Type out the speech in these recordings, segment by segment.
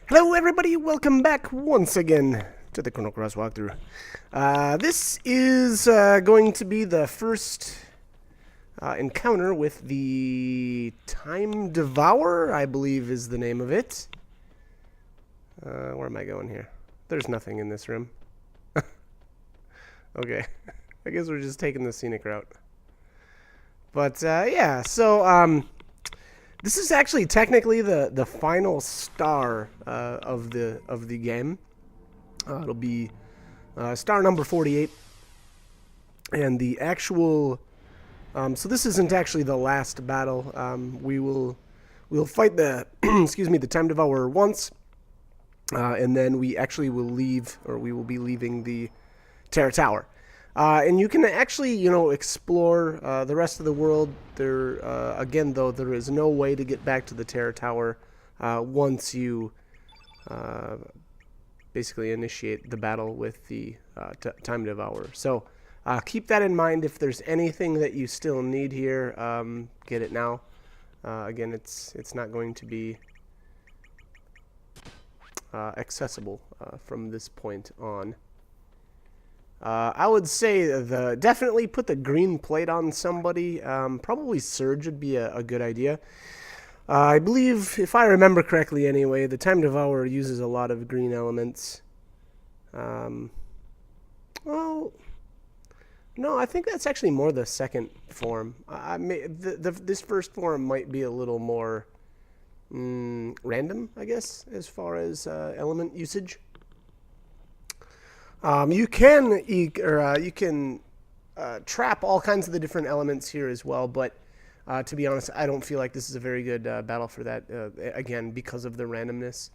Hello everybody, welcome back once again to the Chrono Cross walkthrough. This is going to be the first encounter with the Time Devourer, I believe is the name of it. Where am I going here? There's nothing in this room. Okay, I guess we're just taking the scenic route. But yeah, so this is actually technically the final star of the game. It'll be star number 48, and the actual. So this isn't actually the last battle. We'll fight the excuse me, the Time Devourer once, and then we actually will leave, or we will be leaving the Terra Tower. And you can actually, explore the rest of the world. There, again, though, there is no way to get back to the Terra Tower once you basically initiate the battle with the Time Devourer. So keep that in mind. If there's anything that you still need here, get it now. Again, it's not going to be accessible from this point on. I would say definitely put the green plate on somebody. Probably Surge would be a good idea. I believe, if I remember correctly anyway, the Time Devourer uses a lot of green elements. Well, no, I think that's actually more the second form. This first form might be a little more random, I guess, as far as element usage. You can trap all kinds of the different elements here as well, but to be honest, I don't feel like this is a very good battle for that, again, because of the randomness.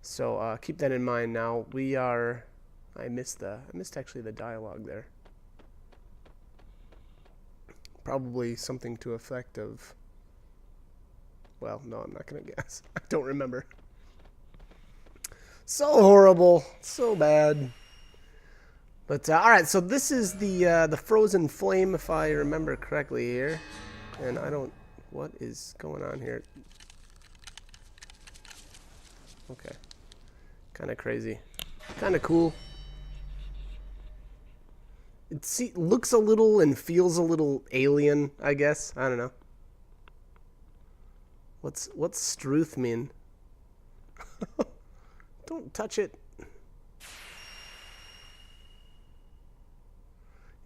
So keep that in mind now. I missed actually the dialogue there. Probably something to effect of, well, no, I'm not going to guess. I don't remember. So horrible, so bad. But all right, so this is the frozen flame, if I remember correctly here, and I don't. What is going on here? Okay, kind of crazy, kind of cool. It looks a little and feels a little alien, I guess. I don't know. What's Struth mean? Don't touch it.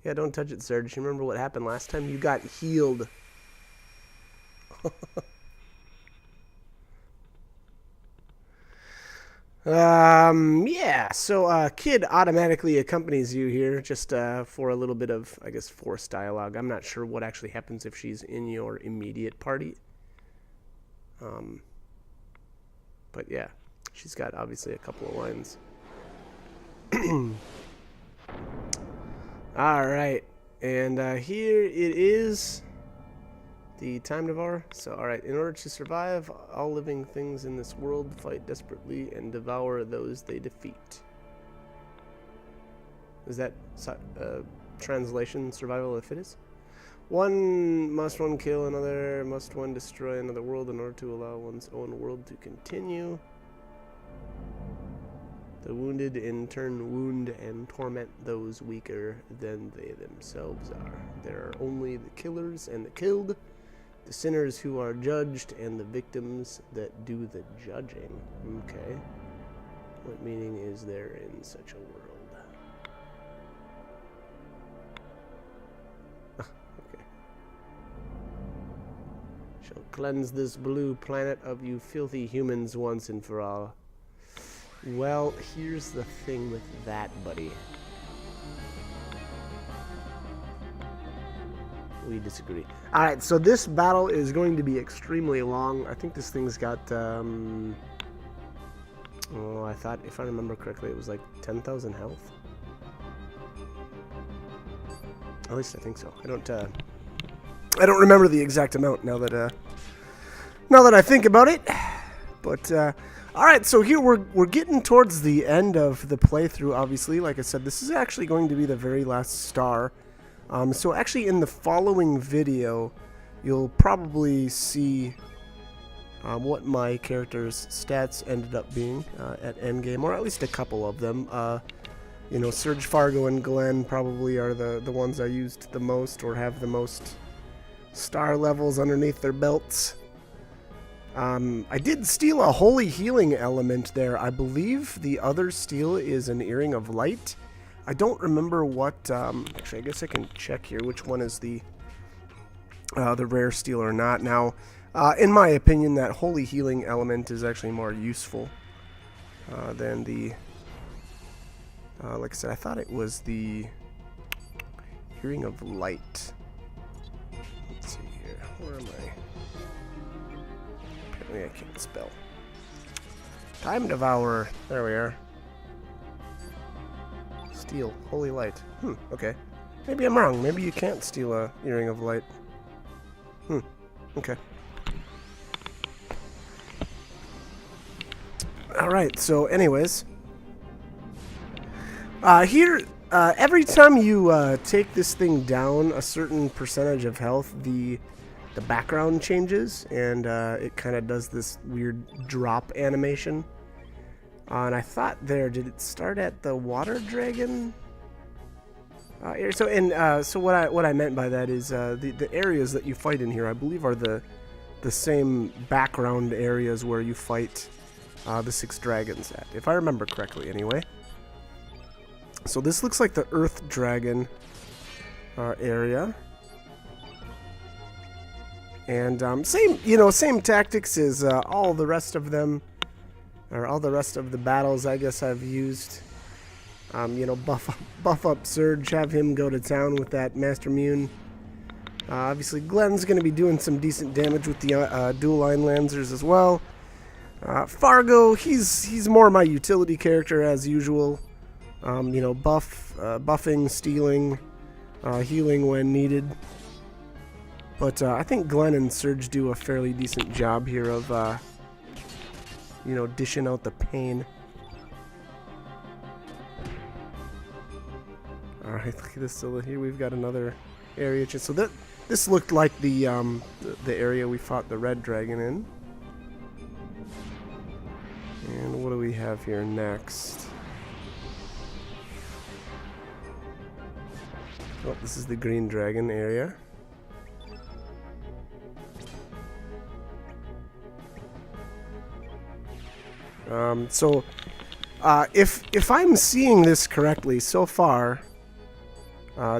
Yeah, don't touch it, Surge. You remember what happened last time? You got healed. Yeah, so Kid automatically accompanies you here just for a little bit of, I guess, forced dialogue. I'm not sure what actually happens if she's in your immediate party. But yeah, she's got obviously a couple of lines. Alright, and here it is, the Time Devourer. So, alright, in order to survive, all living things in this world fight desperately and devour those they defeat. Is that translation, survival of the fittest? Must one kill another, must one destroy another world in order to allow one's own world to continue. The wounded in turn wound and torment those weaker than they themselves are. There are only the killers and the killed, the sinners who are judged, and the victims that do the judging. Okay. What meaning is there in such a world? Okay. Shall cleanse this blue planet of you filthy humans once and for all. Well, here's the thing with that, buddy. We disagree. Alright, so this battle is going to be extremely long. I think this thing's got, I thought, if I remember correctly, it was like 10,000 health. At least I think so. I don't remember the exact amount now that I think about it. But, alright, so here we're getting towards the end of the playthrough, obviously. Like I said, this is actually going to be the very last star. So actually in the following video, you'll probably see what my character's stats ended up being at endgame, or at least a couple of them. You know, Surge, Fargo, and Glenn probably are the ones I used the most, or have the most star levels underneath their belts. I did steal a holy healing element there. I believe the other steal is an Earring of Light. I don't remember what, actually I guess I can check here which one is the rare steal or not. Now, in my opinion, that holy healing element is actually more useful than the, like I said, I thought it was the Earring of Light. Let's see here, where am I? Apparently I can't spell. Time Devourer, there we are. Steal, Holy Light. Okay. Maybe I'm wrong. Maybe you can't steal a Earring of Light. Okay. Alright, so anyways. Here, every time you take this thing down a certain percentage of health, the background changes, and it kind of does this weird drop animation. And I thought there, did it start at the water dragon? So what I meant by that is the areas that you fight in here, I believe, are the same background areas where you fight the 6 dragons at, if I remember correctly, anyway. So this looks like the Earth Dragon area, and same tactics as all the rest of them. Or all the rest of the battles, I guess I've used. Buff up Surge, have him go to town with that Master Mune. Obviously, Glenn's going to be doing some decent damage with the dual line lancers as well. Fargo, he's more my utility character as usual. Buffing, stealing, healing when needed. But I think Glenn and Surge do a fairly decent job here of dishing out the pain. Alright, look at this. So here we've got another area. So this looked like the area we fought the red dragon in. And what do we have here next? Oh, this is the green dragon area. If I'm seeing this correctly so far,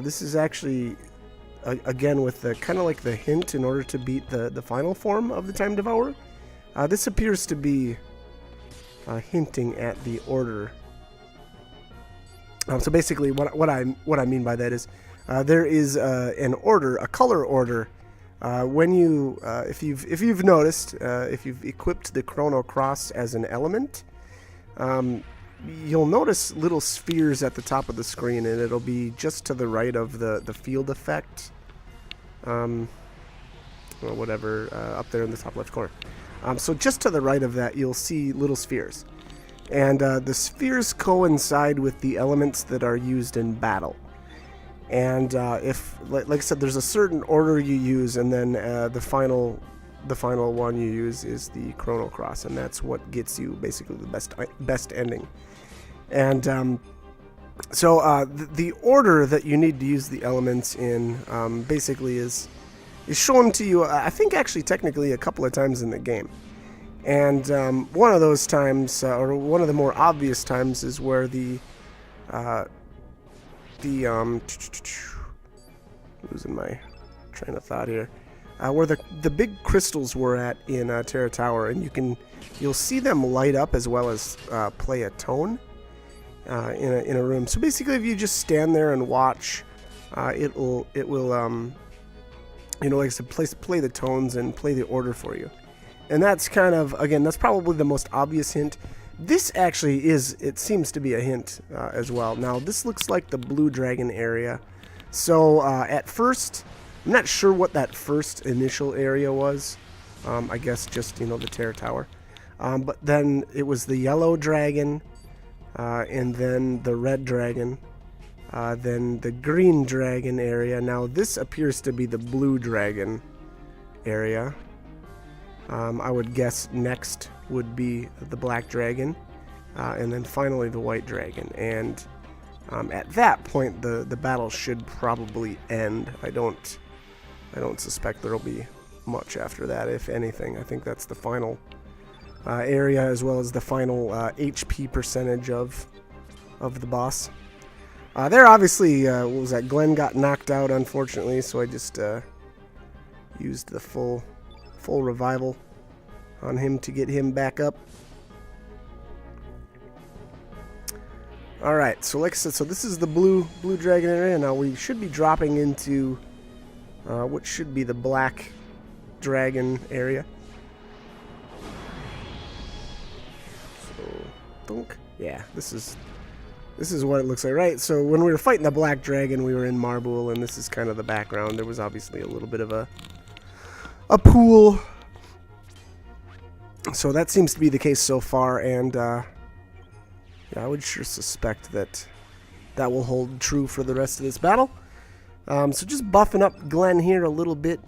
this is actually again with the kind of like the hint in order to beat the final form of the Time Devourer. This appears to be hinting at the order. So basically, what I mean by that is there is an order, a color order. When you, if you've noticed, if you've equipped the Chrono Cross as an element, you'll notice little spheres at the top of the screen, and it'll be just to the right of the field effect, or whatever, up there in the top left corner. So just to the right of that, you'll see little spheres, and the spheres coincide with the elements that are used in battle. And if, like I said, there's a certain order you use, and then the final one you use is the Chrono Cross, and that's what gets you basically the best ending. And so the order that you need to use the elements in basically is shown to you, I think actually technically a couple of times in the game. And one of those times, or one of the more obvious times, is where losing my train of thought here, where the big crystals were at in Terra Tower, and you'll see them light up as well as play a tone in a room. So basically, if you just stand there and watch, it will like I said, play the tones and play the order for you. And that's kind of, again, that's probably the most obvious hint. This actually it seems to be a hint as well. Now, this looks like the Blue Dragon area. So, at first, I'm not sure what that first initial area was. I guess just, the Terra Tower. But then it was the Yellow Dragon, and then the Red Dragon, then the Green Dragon area. Now, this appears to be the Blue Dragon area. I would guess next would be the black dragon, and then finally the white dragon. And at that point, the battle should probably end. I don't suspect there'll be much after that, if anything. I think that's the final area, as well as the final HP percentage of the boss. There, obviously, what was that? Glenn got knocked out, unfortunately, so I just used the full revival on him to get him back up. Alright, so like I said, so this is the blue dragon area. Now we should be dropping into what should be the black dragon area. So, thunk. Yeah, this is what it looks like, right? So when we were fighting the black dragon, we were in Marble, and this is kind of the background. There was obviously a little bit of a pool. So that seems to be the case so far, and yeah, I would sure suspect that will hold true for the rest of this battle. So just buffing up Glenn here a little bit.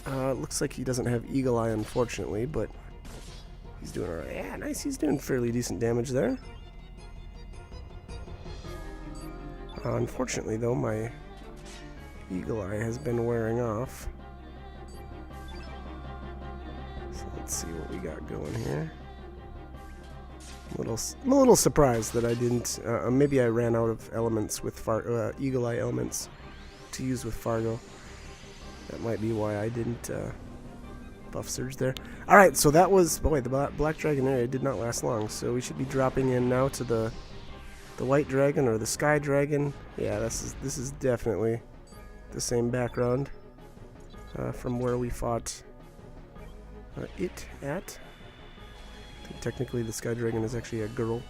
Looks like he doesn't have Eagle Eye, unfortunately, but he's doing alright. Yeah, nice. He's doing fairly decent damage there. Unfortunately, though, my Eagle Eye has been wearing off. So let's see what we got going here. I'm a little surprised that I didn't. Maybe I ran out of elements with Eagle Eye elements to use with Fargo. That might be why I didn't buff Surge there. All right, so that was. Boy, the Black Dragon area did not last long. So we should be dropping in now to the White Dragon or the Sky Dragon. Yeah, this is definitely the same background from where we fought it at. I think technically the Sky Dragon is actually a girl,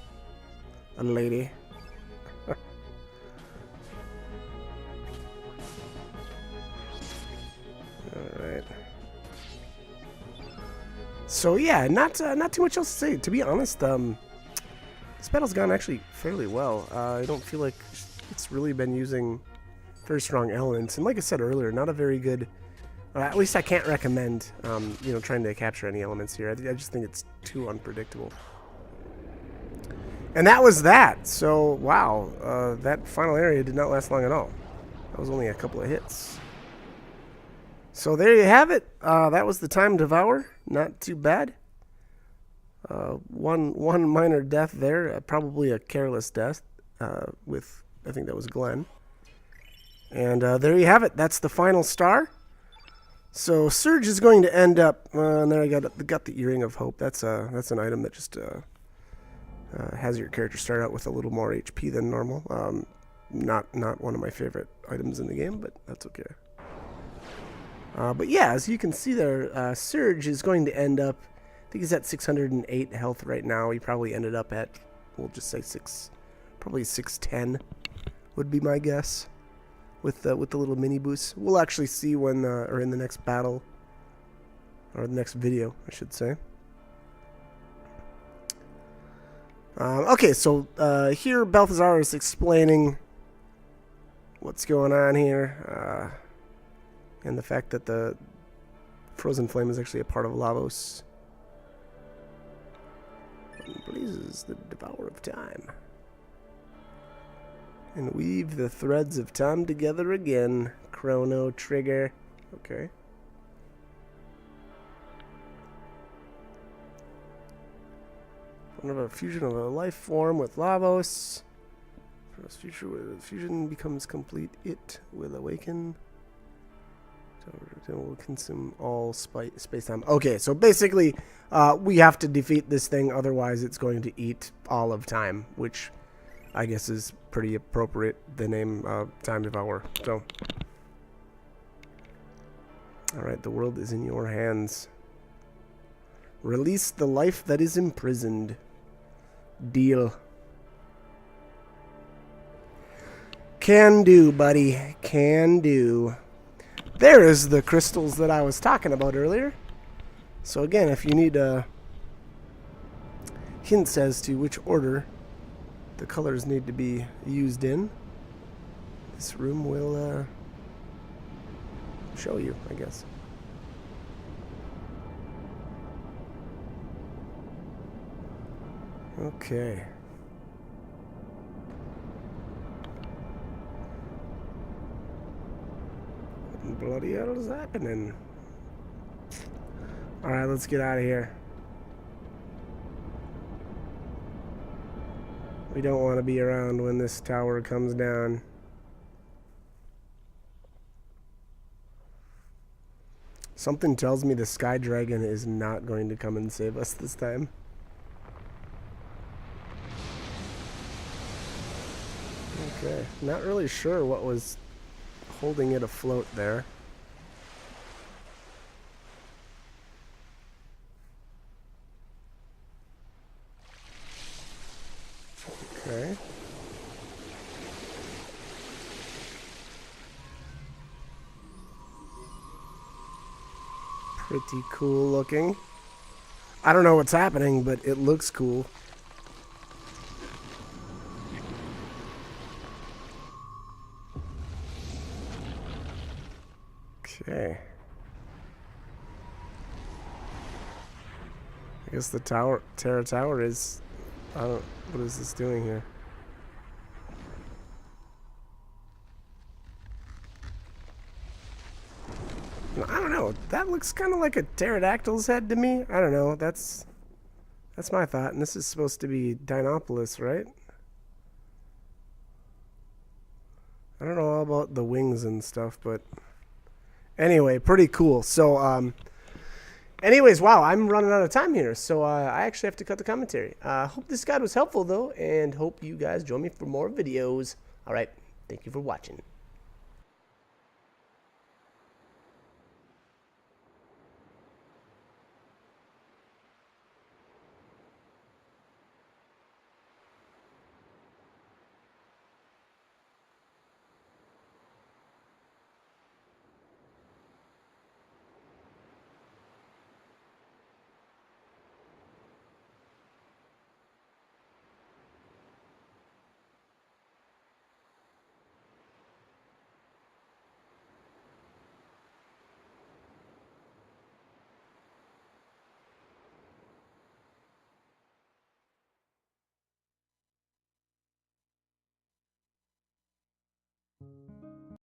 a lady. Alright. So yeah, not too much else to say. To be honest, this battle's gone actually fairly well. I don't feel like it's really been using very strong elements, and like I said earlier, not a very good. At least I can't recommend, trying to capture any elements here. I just think it's too unpredictable. And that was that. So wow, that final area did not last long at all. That was only a couple of hits. So there you have it. That was the Time Devourer. Not too bad. One minor death there, probably a careless death with, I think that was Glenn. And there you have it. That's the final star. So Surge is going to end up, and there I got the Earring of Hope. That's an item that just has your character start out with a little more HP than normal. Not one of my favorite items in the game, but that's okay. But yeah, as you can see there, Surge is going to end up, I think he's at 608 health right now. He probably ended up at, we'll just say probably 610 would be my guess. With the little mini boost. We'll actually see when, or in the next battle, or the next video, I should say. Okay, so here Balthazar is explaining what's going on here, and the fact that the Frozen Flame is actually a part of Lavos. Blazes the Devourer of Time. And weave the threads of time together again. Chrono Trigger. Okay. One of a fusion of a life form with Lavos. For this future where the fusion becomes complete, it will awaken. So it will consume all space-time. Okay, so basically, we have to defeat this thing, otherwise it's going to eat all of time, which I guess is pretty appropriate, the name Time Devourer. So, alright, the world is in your hands. Release the life that is imprisoned. Deal. Can do, buddy. Can do. There is the crystals that I was talking about earlier. So again, if you need hints as to which order the colors need to be used in, this room will show you, I guess. Okay. What the bloody hell is happening? Alright, let's get out of here. We don't want to be around when this tower comes down. Something tells me the Sky Dragon is not going to come and save us this time. Okay, not really sure what was holding it afloat there. Okay. Pretty cool looking. I don't know what's happening, but it looks cool. Okay. I guess the Terra Tower is... what is this doing here? I don't know. That looks kind of like a pterodactyl's head to me. I don't know. That's my thought. And this is supposed to be Dinopolis, right? I don't know all about the wings and stuff, but anyway, pretty cool. So, anyways, wow, I'm running out of time here, so I actually have to cut the commentary. Hope this guide was helpful, though, and hope you guys join me for more videos. All right, thank you for watching.